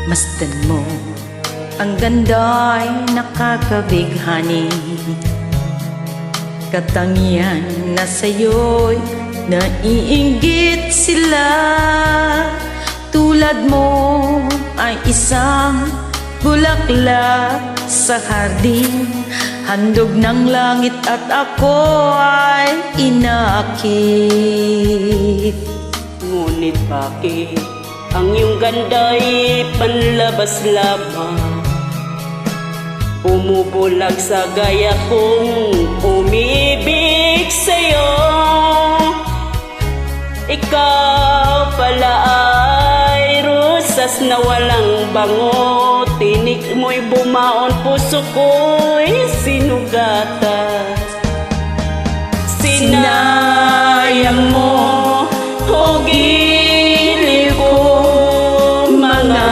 Masdan mo, ang ganda'y nakakabighani. Katangian na sa'yo'y naiinggit sila. Tulad mo ay isang bulaklak sa hardin, handog ng langit at ako ay inakit. Ngunit bakit ang iyong ganda'y panlabas lamang? Umubulag sa gaya kong umibig sa'yo. Ikaw pala ay rusas na walang bango. Tinik mo'y bumaon, puso ko'y sinugatan. Sinayang mo o giliw ko mga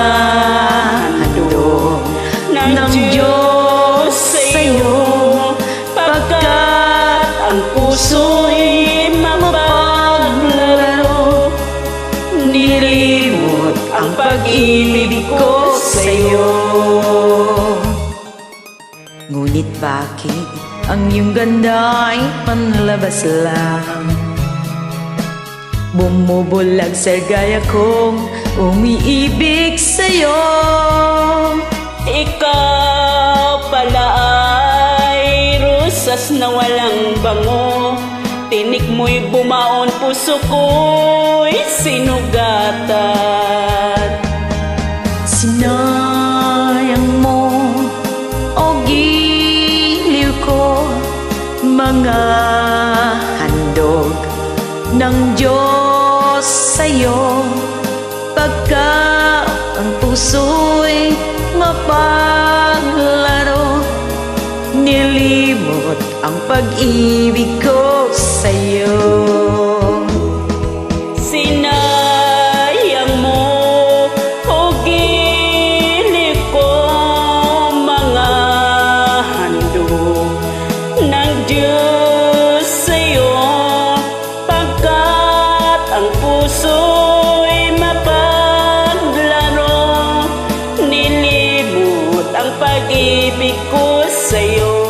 handog ng Diyos sa'yo, pagkat ang puso'y mapaglaro. Nilimot ang pag-ibig ko sa'yo. Ngunit bakit ang iyong ganda ay panlabas lang? Bumubulag sa gaya kong umiibig sa'yo. Ikaw pala ay rusas na walang bango. Tinik mo'y bumaon, puso ko'y sinugatan. Sinayang mo o giliw ko mga handog ng Diyos sa'yo, pagka ang puso'y mapaglaro. Nilimot ang pag-ibig ko sa'yo. Sinayang mo o giliw ko mga handog ng Diyos sa'yo, pagkat ang puso'y mapaglaro. Nilimot ang pag-ibig ko sa'yo.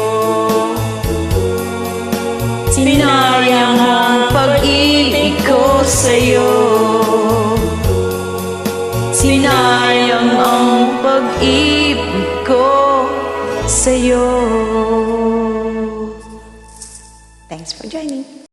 Sinayang ang pag-ibig ko sa'yo. Sinayang ang pag-ibig ko sa'yo. Thanks for joining.